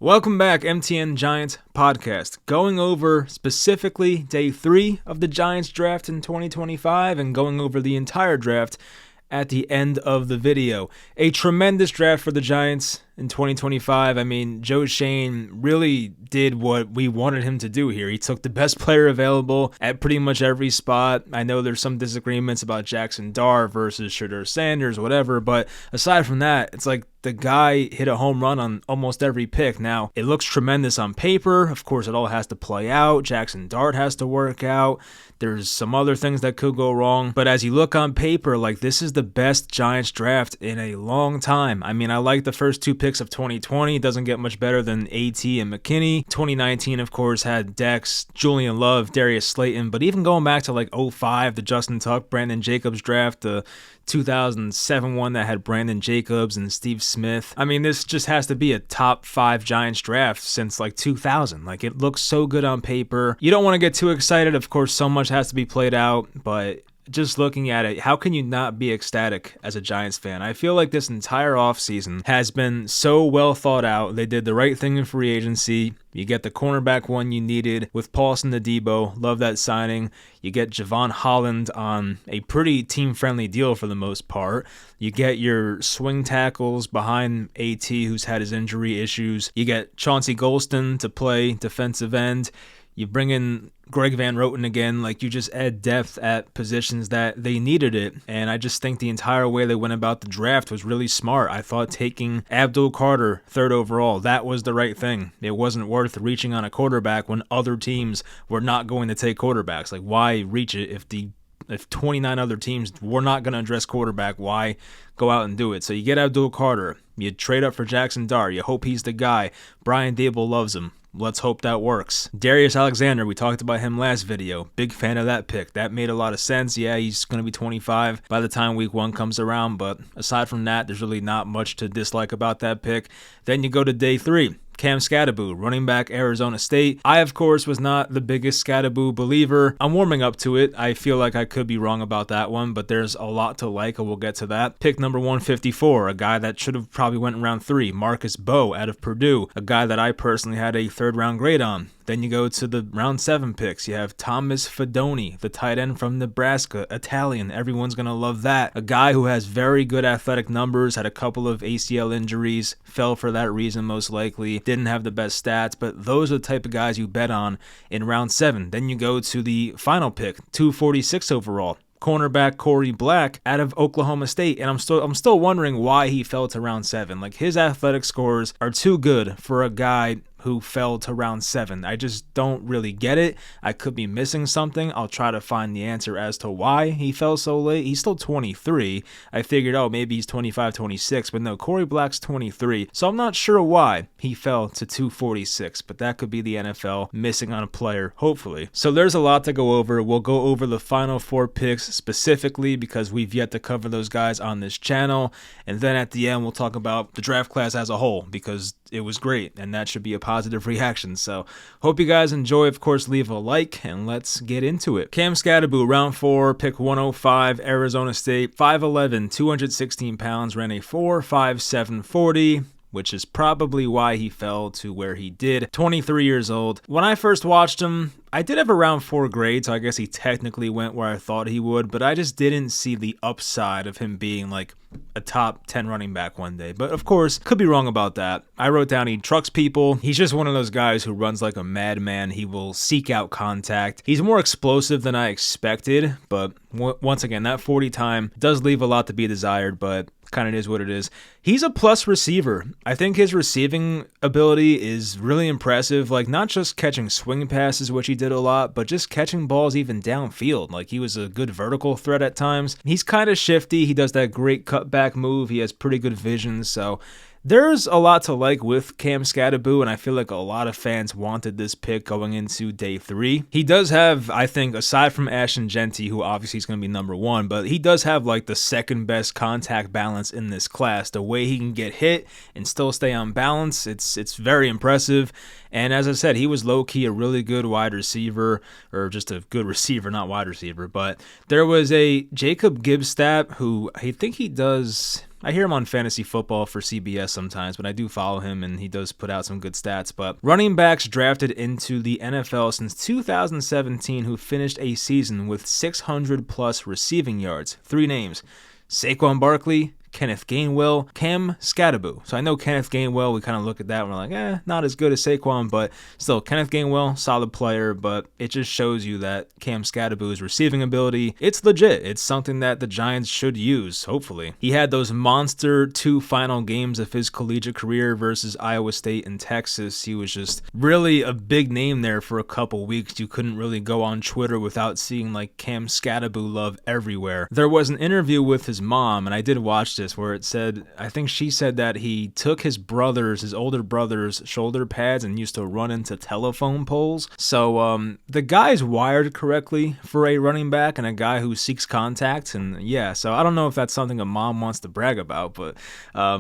Welcome back, MTN Giants podcast. Going over specifically day 3 of the Giants draft in 2025 and going over the entire draft at the end of the video. A tremendous draft for the Giants in 2025. I mean, Joe Schoen really did what we wanted him to do here. He took the best player available at pretty much every spot. I know there's some disagreements about Jackson Dart versus Shedeur Sanders, whatever, but aside from that, it's like the guy hit a home run on almost every pick. Now, it looks tremendous on paper. Of course, it all has to play out. Jackson Dart has to work out. There's some other things that could go wrong. But as you look on paper, like, this is the best Giants draft in a long time. I mean, I like the first 2 picks of 2020. It doesn't get much better than AT and McKinney. 2019, of course, had Dex, Julian Love, Darius Slayton. But even going back to like 05, the Justin Tuck, Brandon Jacobs draft, the 2007 one that had Brandon Jacobs and Steve Smith. I mean, this just has to be a top 5 Giants draft since like 2000. Like, it looks so good on paper. You don't want to get too excited. Of course, so much has to be played out, but just looking at it, how can you not be ecstatic as a Giants fan? I feel like this entire offseason has been so well thought out. They did the right thing in free agency. You get the cornerback one you needed with Paulson Adebo. Love that signing. You get Javon Holland on a pretty team-friendly deal for the most part. You get your swing tackles behind AT, who's had his injury issues. You get Chauncey Golston to play defensive end. You bring in Greg Van Roten again. Like, you just add depth at positions that they needed it. And I just think the entire way they went about the draft was really smart. I thought taking Abdul Carter 3rd overall, that was the right thing. It wasn't worth reaching on a quarterback when other teams were not going to take quarterbacks. Like, why reach it if 29 other teams were not going to address quarterback? Why go out and do it? So you get Abdul Carter. You trade up for Jackson Dart. You hope he's the guy. Brian Daboll loves him. Let's hope that works. Darius Alexander, we talked about him last video. Big fan of that pick. That made a lot of sense. Yeah, he's going to be 25 by the time week 1 comes around, but aside from that, there's really not much to dislike about that pick. Then you go to day 3. Cam Skattebo, running back, Arizona State. I, of course, was not the biggest Skattebo believer. I'm warming up to it. I feel like I could be wrong about that one, but there's a lot to like, and we'll get to that. Pick number 154, a guy that should have probably went in round 3, Marcus Bowe out of Purdue, a guy that I personally had a 3rd-round grade on. Then you go to the round 7 picks. You have Thomas Fidone, the tight end from Nebraska, Italian. Everyone's going to love that. A guy who has very good athletic numbers, had a couple of ACL injuries, fell for that reason most likely, didn't have the best stats, but those are the type of guys you bet on in round 7. Then you go to the final pick, 246 overall. Cornerback Corey Black out of Oklahoma State, and I'm still wondering why he fell to round 7. Like, his athletic scores are too good for a guy who fell to round 7. I just don't really get it. I could be missing something. I'll try to find the answer as to why he fell so late. He's still 23. I figured, maybe he's 25, 26, but no, Corey Black's 23. So I'm not sure why he fell to 246, but that could be the NFL missing on a player, hopefully. So there's a lot to go over. We'll go over the final 4 picks specifically because we've yet to cover those guys on this channel. And then at the end, we'll talk about the draft class as a whole because it was great, and that should be a positive reaction. So hope you guys enjoy. Of course, leave a like, and let's get into it. Cam Skattebo, round 4, pick 105, Arizona State, 5'11", 216 pounds, ran a 4.57 40, which is probably why he fell to where he did. 23 years old. When I first watched him, I did have a round 4 grade, so I guess he technically went where I thought he would, but I just didn't see the upside of him being like a top 10 running back one day. But of course, could be wrong about that. I wrote down he trucks people. He's just one of those guys who runs like a madman. He will seek out contact. He's more explosive than I expected, but once again, that 40 time does leave a lot to be desired, but kind of is what it is. He's a plus receiver. I think his receiving ability is really impressive. Like, not just catching swing passes, which he did a lot, but just catching balls even downfield. Like, he was a good vertical threat at times. He's kind of shifty. He does that great cutback move. He has pretty good vision. So there's a lot to like with Cam Skattebo, and I feel like a lot of fans wanted this pick going into day 3. He does have, I think, aside from Ashton Jeanty, who obviously is going to be number 1, but he does have like the second best contact balance in this class. The way he can get hit and still stay on balance, it's very impressive. And as I said, he was low-key a really good wide receiver, or just a good receiver, not wide receiver. But there was a Jacob Gibbs stat who I think he does I hear him on Fantasy Football for CBS sometimes, but I do follow him, and he does put out some good stats. But running backs drafted into the NFL since 2017 who finished a season with 600-plus receiving yards. 3 names: Saquon Barkley, Kenneth Gainwell, Cam Skattebo. So I know Kenneth Gainwell, we kind of look at that and we're like, not as good as Saquon, but still, Kenneth Gainwell, solid player, but it just shows you that Cam Skattebo's receiving ability, it's legit. It's something that the Giants should use, hopefully. He had those monster 2 final games of his collegiate career versus Iowa State and Texas. He was just really a big name there for a couple weeks. You couldn't really go on Twitter without seeing like Cam Skattebo love everywhere. There was an interview with his mom, and I did watch this, where it said, I think she said that he took his older brother's shoulder pads and used to run into telephone poles. So the guy's wired correctly for a running back and a guy who seeks contact. And yeah, so I don't know if that's something a mom wants to brag about, but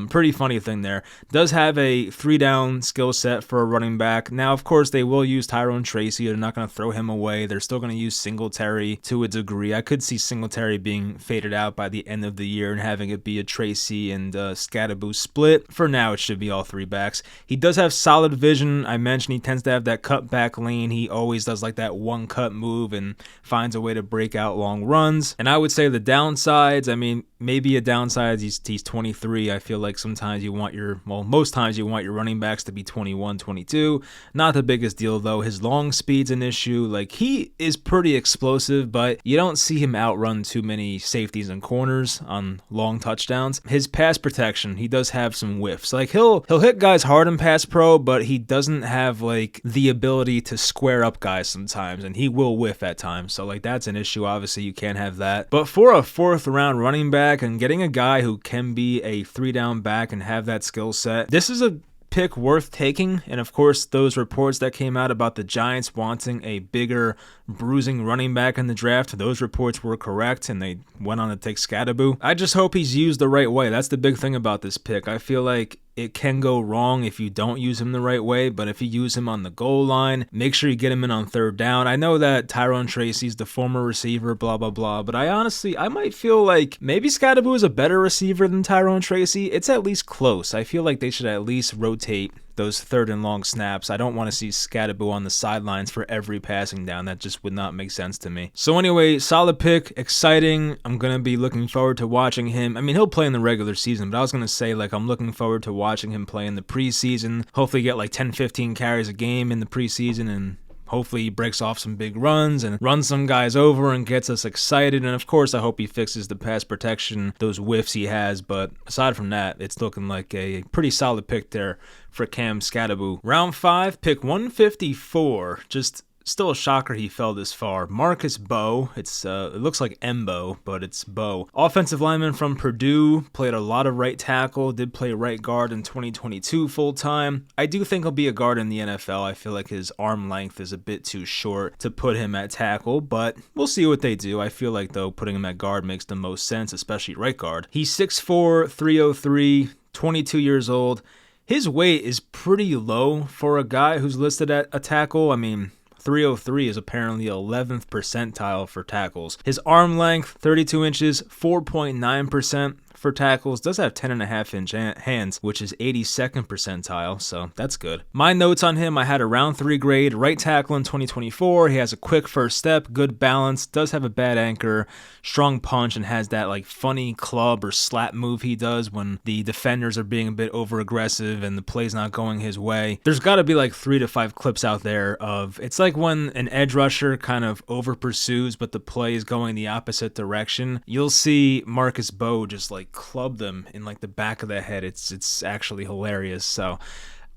pretty funny thing there. Does have a 3-down skill set for a running back. Now, of course, they will use Tyrone Tracy. They're not going to throw him away. They're still going to use Singletary to a degree. I could see Singletary being faded out by the end of the year and having it be a Tracy and Skattebo split. For now, it should be all 3 backs. He does have solid vision. I mentioned he tends to have that cut back lane. He always does like that one cut move and finds a way to break out long runs. And I would say the downsides, I mean, maybe a downside, he's 23. I feel like sometimes most times you want your running backs to be 21, 22. Not the biggest deal though. His long speed's an issue. Like, he is pretty explosive, but you don't see him outrun too many safeties and corners on long touchdowns. His pass protection, he does have some whiffs. Like, he'll hit guys hard in pass pro, but he doesn't have like the ability to square up guys sometimes, and he will whiff at times. So like, that's an issue. Obviously, you can't have that. But for a 4th round running back and getting a guy who can be a 3-down back and have that skill set, this is a pick worth taking. And of course, those reports that came out about the Giants wanting a bigger bruising running back in the draft, those reports were correct, and they went on to take Skattebo. I just hope he's used the right way. That's the big thing about this pick. I feel like it can go wrong if you don't use him the right way, but if you use him on the goal line, make sure you get him in on 3rd down. I know that Tyrone Tracy's the former receiver, blah, blah, blah, but I might feel like maybe Skattebo is a better receiver than Tyrone Tracy. It's at least close. I feel like they should at least rotate those 3rd and long snaps. I don't want to see Skattebo on the sidelines for every passing down. That just would not make sense to me. So anyway, solid pick, exciting. I'm going to be looking forward to watching him. I mean, he'll play in the regular season, but I was going to say, like, I'm looking forward to watching him play in the preseason. Hopefully get like 10, 15 carries a game in the preseason, and hopefully he breaks off some big runs and runs some guys over and gets us excited. And of course, I hope he fixes the pass protection, those whiffs he has. But aside from that, it's looking like a pretty solid pick there for Cam Skattebo. Round 5, pick 154. Just still a shocker he fell this far. Marcus Bowe. It looks like Embo, but it's Bowe. Offensive lineman from Purdue, played a lot of right tackle, did play right guard in 2022 full-time. I do think he'll be a guard in the NFL. I feel like his arm length is a bit too short to put him at tackle, but we'll see what they do. I feel like, though, putting him at guard makes the most sense, especially right guard. He's 6'4", 303, 22 years old. His weight is pretty low for a guy who's listed at a tackle. I mean, 303 is apparently 11th percentile for tackles. His arm length, 32 inches, 4.9% for tackles. Does have 10.5-inch hands, which is 82nd percentile, so that's good. My notes on him, I had a round 3 grade, right tackle in 2024. He has a quick first step, good balance, does have a bad anchor, strong punch, and has that like funny club or slap move he does when the defenders are being a bit over aggressive and the play's not going his way. There's got to be like 3 to 5 clips out there of, it's like when an edge rusher kind of over pursues but the play is going the opposite direction. You'll see Marcus Bowe just like club them in like the back of the head. It's actually hilarious. So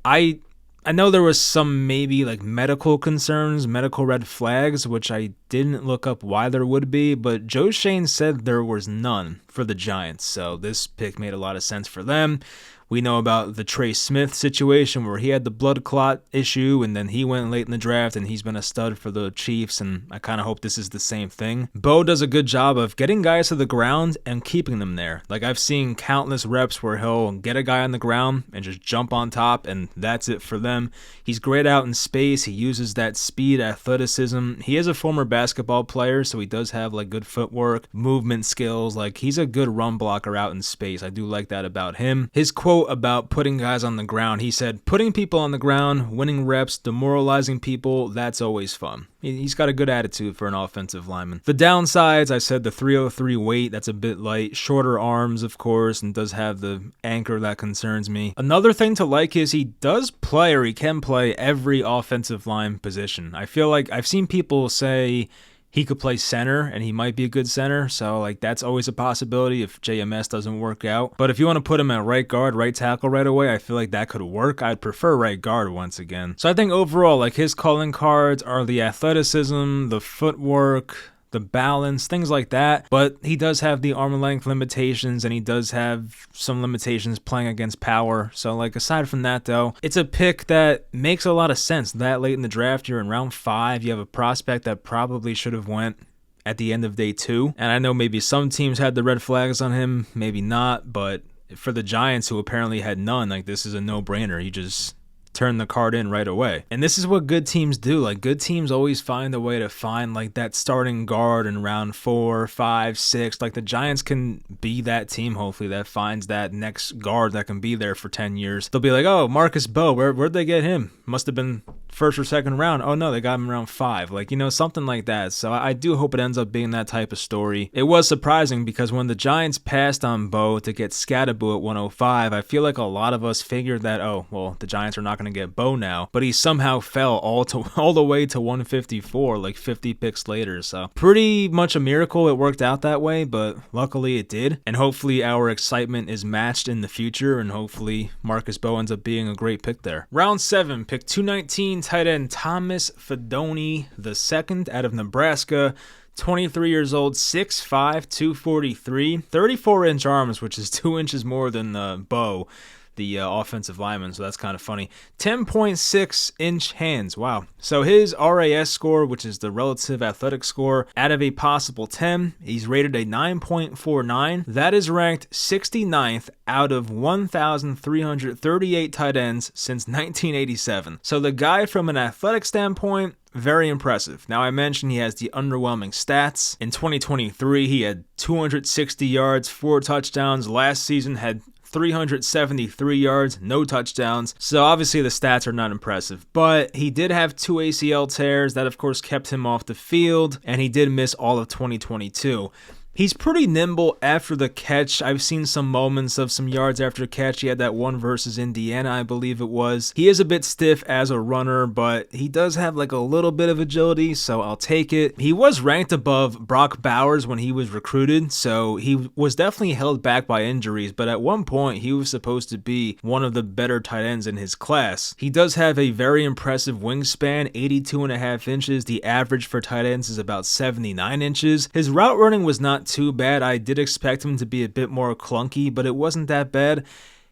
I know there was some maybe like medical concerns, medical red flags, which I didn't look up why there would be, but Joe Schoen said there was none for the Giants. So this pick made a lot of sense for them. We know about the Trey Smith situation where he had the blood clot issue and then he went late in the draft and he's been a stud for the Chiefs, and I kind of hope this is the same thing. Bowe does a good job of getting guys to the ground and keeping them there. Like, I've seen countless reps where he'll get a guy on the ground and just jump on top and that's it for them. He's great out in space. He uses that speed, athleticism. He is a former basketball player, so he does have like good footwork, movement skills. Like, he's a good run blocker out in space. I do like that about him. His quote about putting guys on the ground, he said, "Putting people on the ground, winning reps, demoralizing people, that's always fun." He's got a good attitude for an offensive lineman. The downsides, I said the 303 weight, that's a bit light. Shorter arms, of course, and does have the anchor that concerns me. Another thing to like is he does play, or he can play, every offensive line position. I feel like I've seen people say he could play center, and he might be a good center, so like that's always a possibility if JMS doesn't work out. But if you want to put him at right guard, right tackle right away, I feel like that could work. I'd prefer right guard once again. So I think overall, like, his calling cards are the athleticism, the footwork, the balance, things like that. But he does have the arm length limitations, and he does have some limitations playing against power. So like, aside from that though, it's a pick that makes a lot of sense. That late in the draft, you're in round 5, you have a prospect that probably should have went at the end of day 2. And I know maybe some teams had the red flags on him, maybe not, but for the Giants, who apparently had none, like, this is a no-brainer. You just turn the card in right away. And this is what good teams do. Like, good teams always find a way to find like that starting guard in round 4, 5, 6. Like, the Giants can be that team, hopefully, that finds that next guard that can be there for 10 years. They'll be like, "Oh, Marcus Bowe, where'd they get him? Must have been first or second round. Oh no, they got him around 5." Like, something like that. So I do hope it ends up being that type of story. It was surprising because when the Giants passed on Bowe to get Scatterbo at 105, I feel like a lot of us figured that, oh, well, the Giants are not going to get Bowe now. But he somehow fell all the way to 154, like 50 picks later. So pretty much a miracle it worked out that way, but luckily it did. And hopefully our excitement is matched in the future, and hopefully Marcus Bowe ends up being a great pick there. Round 7, pick 219, tight end Thomas Fidone II out of Nebraska. 23 years old, 6'5", 243, 34-inch arms, which is 2 inches more than Bowe, the offensive lineman, so that's kind of funny. 10.6-inch hands, wow. So his RAS score, which is the relative athletic score, out of a possible 10, he's rated a 9.49. That is ranked 69th out of 1,338 tight ends since 1987. So the guy, from an athletic standpoint, very impressive. Now, I mentioned he has the underwhelming stats. In 2023, he had 260 yards, 4 touchdowns. Last season had 373 yards, no touchdowns. So obviously the stats are not impressive, but he did have 2 ACL tears that of course kept him off the field, and he did miss all of 2022. He's pretty nimble after the catch. I've seen some moments of some yards after the catch. He had that one versus Indiana, I believe it was. He is a bit stiff as a runner, but he does have like a little bit of agility, so I'll take it. He was ranked above Brock Bowers when he was recruited, so he was definitely held back by injuries, but at one point he was supposed to be one of the better tight ends in his class. He does have a very impressive wingspan, 82.5 inches. The average for tight ends is about 79 inches. His route running was not too bad. I did expect him to be a bit more clunky, but it wasn't that bad.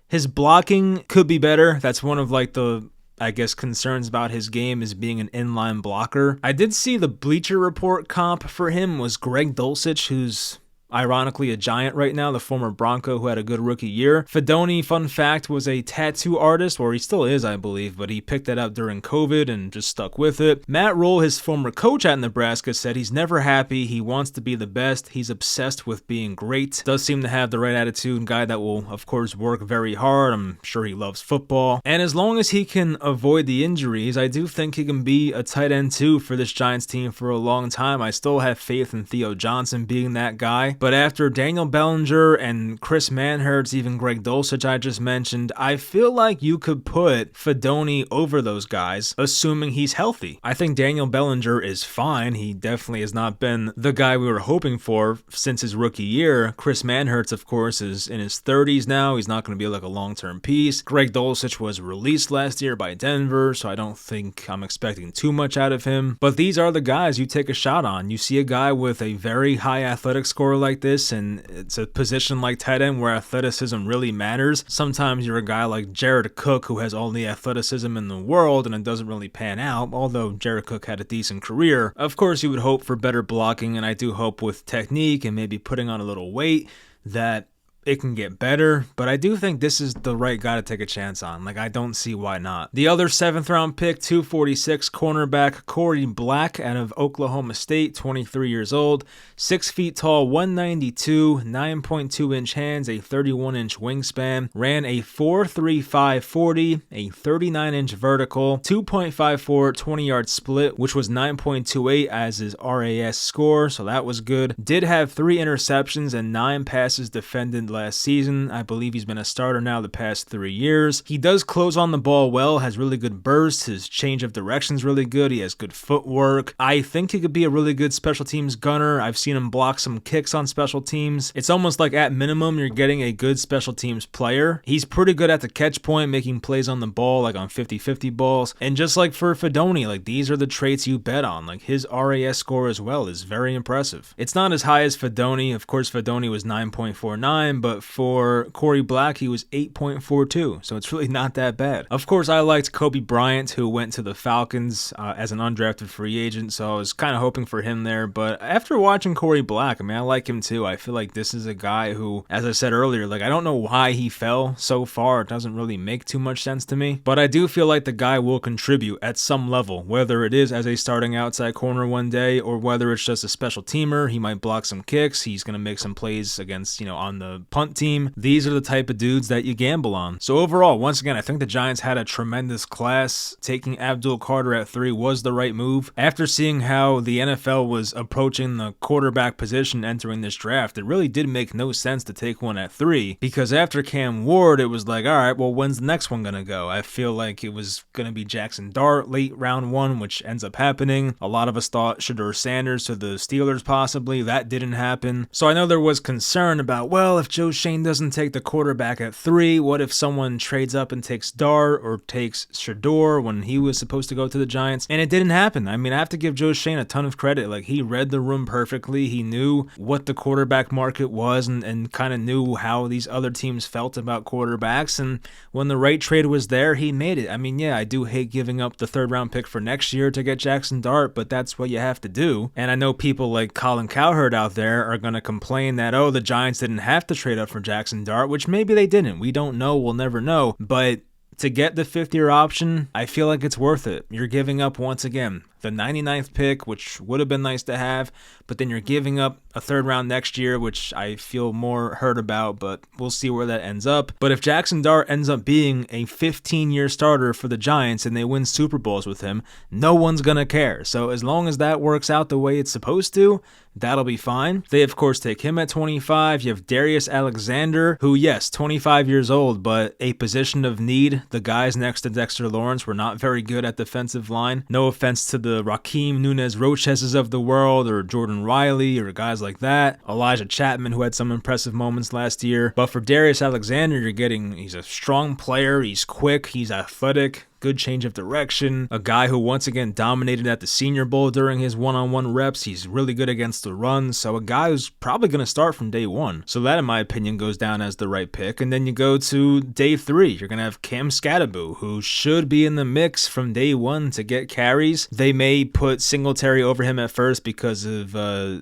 His blocking could be better. That's one of like the, I guess, concerns about his game, is being an inline blocker. I did see the Bleacher Report comp for him was Greg Dulcich, who's ironically a Giant right now, the former Bronco who had a good rookie year. Fidone, fun fact, was a tattoo artist, or he still is, I believe, but he picked that up during COVID and just stuck with it. Matt Rule, his former coach at Nebraska, said he's never happy. He wants to be the best. He's obsessed with being great. Does seem to have the right attitude. Guy that will, of course, work very hard. I'm sure he loves football. And as long as he can avoid the injuries, I do think he can be a tight end too for this Giants team for a long time. I still have faith in Theo Johnson being that guy. But after Daniel Bellinger and Chris Manhertz, even Greg Dulcich I just mentioned, I feel like you could put Fidone over those guys, assuming he's healthy. I think Daniel Bellinger is fine. He definitely has not been the guy we were hoping for since his rookie year. Chris Manhertz, of course, is in his 30s now. He's not going to be like a long-term piece. Greg Dulcich was released last year by Denver, so I don't think I'm expecting too much out of him. But these are the guys you take a shot on. You see a guy with a very high athletic score like this, and it's a position like tight end where athleticism really matters. Sometimes you're a guy like Jared Cook who has all the athleticism in the world and it doesn't really pan out, although Jared Cook had a decent career. Of course, you would hope for better blocking, and I do hope with technique and maybe putting on a little weight that it can get better, but I do think this is the right guy to take a chance on. Like, I don't see why not. The other 7th round pick, 246 cornerback Corey Black out of Oklahoma State, 23 years old, 6 feet tall, 192, 9.2 inch hands, a 31 inch wingspan, ran a 4.35 40, a 39 inch vertical, 2.54 20-yard split, which was 9.28 as his RAS score, so that was good. Did have 3 interceptions and 9 passes defended last season. I believe he's been a starter now the past 3 years. He does close on the ball well, has really good burst, his change of direction's really good, he has good footwork. I think he could be a really good special teams gunner. I've seen him block some kicks on special teams. It's almost like at minimum you're getting a good special teams player. He's pretty good at the catch point, making plays on the ball, like on 50-50 balls. And just like for Fidone, like these are the traits you bet on. Like his RAS score as well is very impressive. It's not as high as Fidone. Of course, Fidone was 9.49, but for Corey Black, he was 8.42, so it's really not that bad. Of course, I liked Kobe Bryant, who went to the Falcons as an undrafted free agent, so I was kind of hoping for him there, but after watching Corey Black, I mean, I like him too. I feel like this is a guy who, as I said earlier, like I don't know why he fell so far. It doesn't really make too much sense to me, but I do feel like the guy will contribute at some level, whether it is as a starting outside corner one day or whether it's just a special teamer. He might block some kicks. He's going to make some plays against, on the punt team. These are the type of dudes that you gamble on. So overall, once again, I think the Giants had a tremendous class. Taking Abdul Carter at 3 was the right move. After seeing how the NFL was approaching the quarterback position entering this draft, it really did make no sense to take one at 3, because after Cam Ward, it was like, all right, well, when's the next one going to go? I feel like it was going to be Jackson Dart late round 1, which ends up happening. A lot of us thought Shedeur Sanders to the Steelers possibly. That didn't happen. So I know there was concern about, well, if Joe Schoen doesn't take the quarterback at 3, what if someone trades up and takes Dart or takes Shedeur when he was supposed to go to the Giants? And it didn't happen. I mean, I have to give Joe Schoen a ton of credit. Like, he read the room perfectly. He knew what the quarterback market was and kind of knew how these other teams felt about quarterbacks. And when the right trade was there, he made it. I mean, yeah, I do hate giving up the 3rd round pick for next year to get Jackson Dart, but that's what you have to do. And I know people like Colin Cowherd out there are going to complain that, oh, the Giants didn't have to trade up for Jackson Dart, which maybe they didn't. We don't know. We'll never know. But to get the 5th-year option, I feel like it's worth it. You're giving up, once again, the 99th pick, which would have been nice to have, but then you're giving up a 3rd round next year, which I feel more hurt about, but we'll see where that ends up. But if Jackson Dart ends up being a 15-year starter for the Giants and they win Super Bowls with him, no one's going to care. So as long as that works out the way it's supposed to, that'll be fine. They, of course, take him at 25. You have Darius Alexander, who, yes, 25 years old, but a position of need. The guys next to Dexter Lawrence were not very good at defensive line. No offense to the Raheem Nunez-Rocheses of the world or Jordan Riley or guys like that. Elijah Chapman, who had some impressive moments last year. But for Darius Alexander, he's a strong player. He's quick. He's athletic. Good change of direction. A guy who once again dominated at the Senior Bowl during his one-on-one reps. He's really good against the run. So a guy who's probably going to start from day 1. So that, in my opinion, goes down as the right pick. And then you go to day 3. You're going to have Cam Skattebo, who should be in the mix from day 1 to get carries. They may put Singletary over him at first because of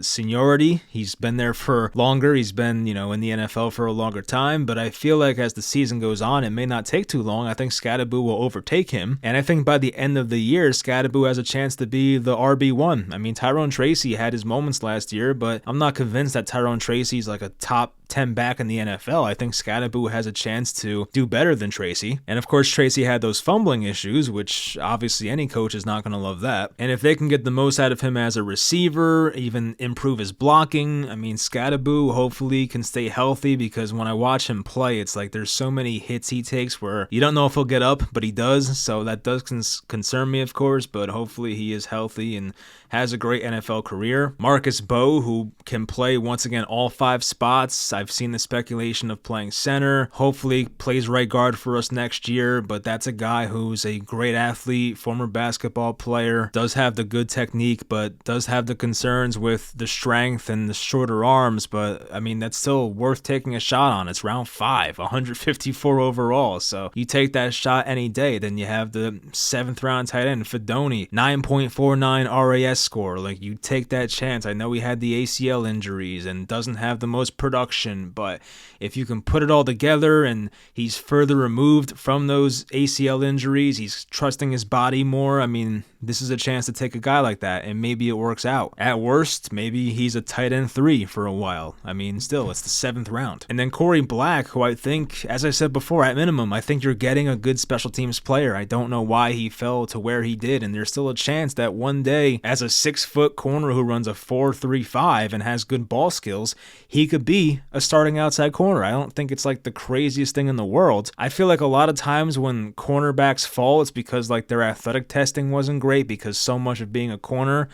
seniority. He's been there for longer. He's been, in the NFL for a longer time. But I feel like as the season goes on, it may not take too long. I think Skattebo will overtake him, and I think by the end of the year, Skattebo has a chance to be the RB1. I mean, Tyrone Tracy had his moments last year, but I'm not convinced that Tyrone Tracy's like a top 10 back in the NFL. I think Skattebo has a chance to do better than Tracy. And of course, Tracy had those fumbling issues, which obviously any coach is not going to love that. And if they can get the most out of him as a receiver, even improve his blocking, I mean, Skattebo hopefully can stay healthy, because when I watch him play, it's like there's so many hits he takes where you don't know if he'll get up, but he does. So that does concern me, of course, but hopefully he is healthy and has a great NFL career. Marcus Bowe, who can play, once again, all 5 spots. I've seen the speculation of playing center. Hopefully plays right guard for us next year, but that's a guy who's a great athlete, former basketball player, does have the good technique, but does have the concerns with the strength and the shorter arms. But, I mean, that's still worth taking a shot on. It's round 5, 154 overall. So you take that shot any day, then you have the 7th round tight end, Fedoni, 9.49 RAS score. Like, you take that chance. I know he had the ACL injuries and doesn't have the most production, but if you can put it all together and he's further removed from those ACL injuries, he's trusting his body more. I mean, this is a chance to take a guy like that, and maybe it works out. At worst, maybe he's a tight end 3 for a while. I mean, still, it's the 7th round. And then Corey Black, who I think, as I said before, at minimum, I think you're getting a good special teams player. I don't know why he fell to where he did, and there's still a chance that one day, as a 6-foot corner who runs a 4.35 and has good ball skills, he could be a starting outside corner. I don't think it's like the craziest thing in the world. I feel like a lot of times when cornerbacks fall, it's because like their athletic testing wasn't great, because so much of being a corner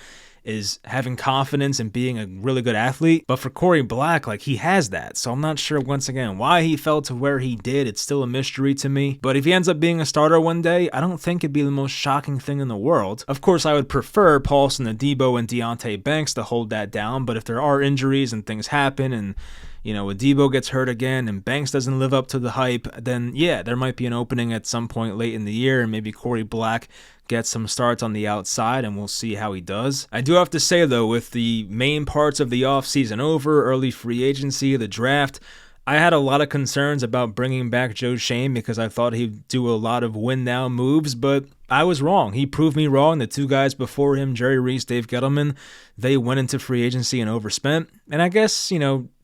is having confidence and being a really good athlete. But for Corey Black, like, he has that. So I'm not sure, once again, why he fell to where he did. It's still a mystery to me. But if he ends up being a starter one day, I don't think it'd be the most shocking thing in the world. Of course, I would prefer Paulson Adebo and Deonte Banks to hold that down. But if there are injuries and things happen and Adebo gets hurt again and Banks doesn't live up to the hype, then yeah, there might be an opening at some point late in the year, and maybe Corey Black gets some starts on the outside, and we'll see how he does. I do have to say, though, with the main parts of the offseason over, early free agency, the draft, I had a lot of concerns about bringing back Joe Schoen because I thought he'd do a lot of win-now moves, but I was wrong. He proved me wrong. The 2 guys before him, Jerry Reese, Dave Gettleman, they went into free agency and overspent. And I guess,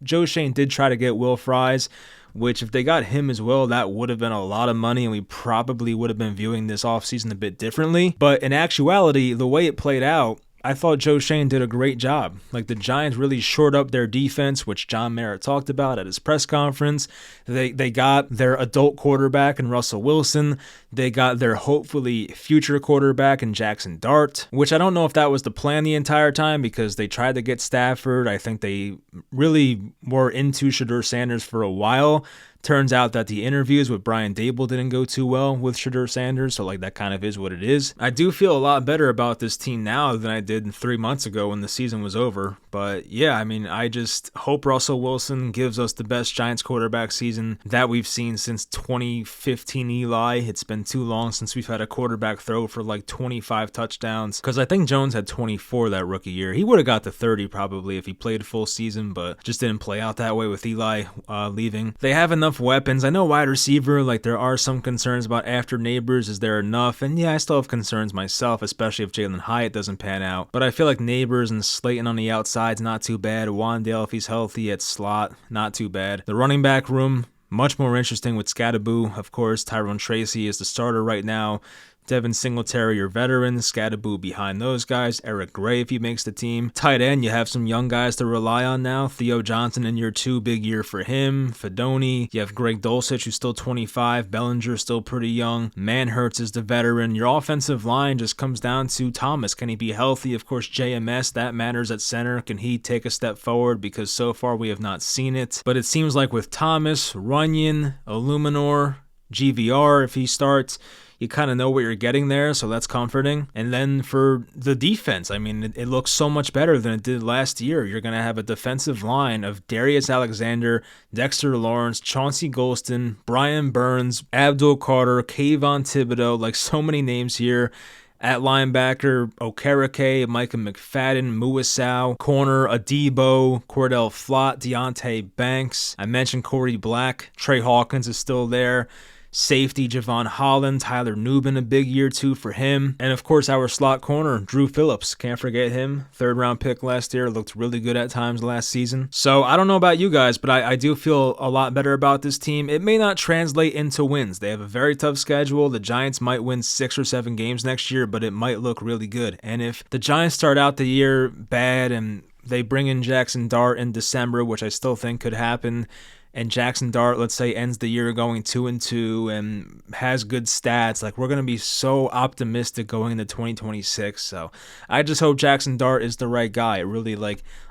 Joe Schoen did try to get Will Fries, which if they got him as well, that would have been a lot of money, and we probably would have been viewing this offseason a bit differently. But in actuality, the way it played out, I thought Joe Schoen did a great job. Like, the Giants really shored up their defense, which John Mara talked about at his press conference. They got their adult quarterback in Russell Wilson. They got their hopefully future quarterback in Jackson Dart, which I don't know if that was the plan the entire time, because they tried to get Stafford. I think they really were into Shedeur Sanders for a while. Turns out that the interviews with Brian Dable didn't go too well with Shedeur Sanders, so that kind of is what it is. I do feel a lot better about this team now than I did 3 months ago when the season was over. But yeah, I mean, I just hope Russell Wilson gives us the best Giants quarterback season that we've seen since 2015 Eli. It's been too long since we've had a quarterback throw for 25 touchdowns, because I think Jones had 24 that rookie year. He would have got to 30 probably if he played full season, but just didn't play out that way with Eli leaving. They have enough weapons. I know wide receiver, there are some concerns about after Neighbors. Is there enough? And yeah, I still have concerns myself, especially if Jalen Hyatt doesn't pan out. But I feel like Neighbors and Slayton on the outside's not too bad. Wandale, if he's healthy at slot, not too bad. The running back room, much more interesting with Scadaboo. Of course, Tyrone Tracy is the starter right now. Devin Singletary, your veteran. Scadaboo behind those guys. Eric Gray, if he makes the team. Tight end, you have some young guys to rely on now. Theo Johnson in year 2, big year for him. Fedoni. You have Greg Dulcich, who's still 25. Bellinger, still pretty young. Manhertz is the veteran. Your offensive line just comes down to Thomas. Can he be healthy? Of course, JMS, that matters at center. Can he take a step forward? Because so far we have not seen it. But it seems like with Thomas, Runyon, Illuminor, GVR, if he starts, you kind of know what you're getting there, so that's comforting. And then for the defense, I mean, it looks so much better than it did last year. You're going to have a defensive line of Darius Alexander, Dexter Lawrence, Chauncey Golston, Brian Burns, Abdul Carter, Kayvon Thibodeau, so many names here. At linebacker, Okereke, Micah McFadden, Muasau, corner, Adebo, Cordell Flott, Deonte Banks. I mentioned Corey Black. Trey Hawkins is still there. Safety, Javon Holland, Tyler Nubin, a big year 2 for him. And of course, our slot corner, Drew Phillips. Can't forget him. 3rd round pick last year. Looked really good at times last season. So I don't know about you guys, but I do feel a lot better about this team. It may not translate into wins. They have a very tough schedule. The Giants might win 6 or 7 games next year, but it might look really good. And if the Giants start out the year bad and they bring in Jackson Dart in December, which I still think could happen, and Jackson Dart, let's say, ends the year going 2-2 and has good stats, we're going to be so optimistic going into 2026. So I just hope Jackson Dart is the right guy. It really,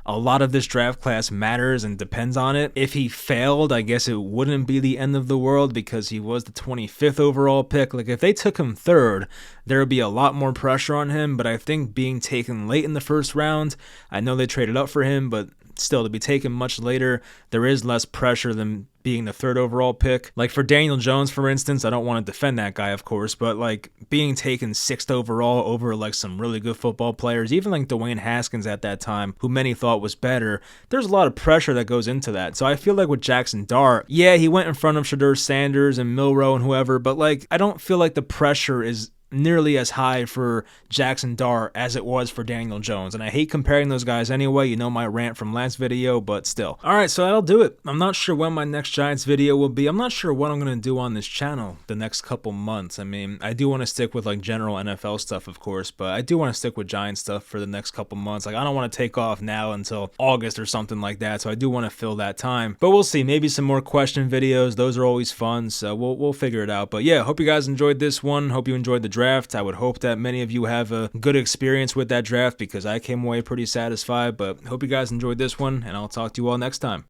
a lot of this draft class matters and depends on it. If he failed, I guess it wouldn't be the end of the world because he was the 25th overall pick. If they took him 3rd, there would be a lot more pressure on him. But I think being taken late in the 1st round, I know they traded up for him, but still, to be taken much later, there is less pressure than being the 3rd overall pick. Like for Daniel Jones, for instance, I don't want to defend that guy, of course, but like being taken 6th overall over like some really good football players, even like Dwayne Haskins at that time, who many thought was better, there's a lot of pressure that goes into that. So I feel like with Jackson Dart, yeah, he went in front of Shedeur Sanders and Milroe and whoever, but like I don't feel like the pressure is nearly as high for Jackson Dart as it was for Daniel Jones. And I hate comparing those guys anyway. You know my rant from last video, but still. Alright, so that'll do it. I'm not sure when my next Giants video will be. I'm not sure what I'm going to do on this channel the next couple months. I mean, I do want to stick with like general NFL stuff, of course, but I do want to stick with Giants stuff for the next couple months. Like I don't want to take off now until August or something like that, so I do want to fill that time. But we'll see. Maybe some more question videos. Those are always fun, so we'll figure it out. But yeah, hope you guys enjoyed this one. Hope you enjoyed the draft. I would hope that many of you have a good experience with that draft because I came away pretty satisfied, but hope you guys enjoyed this one, and I'll talk to you all next time.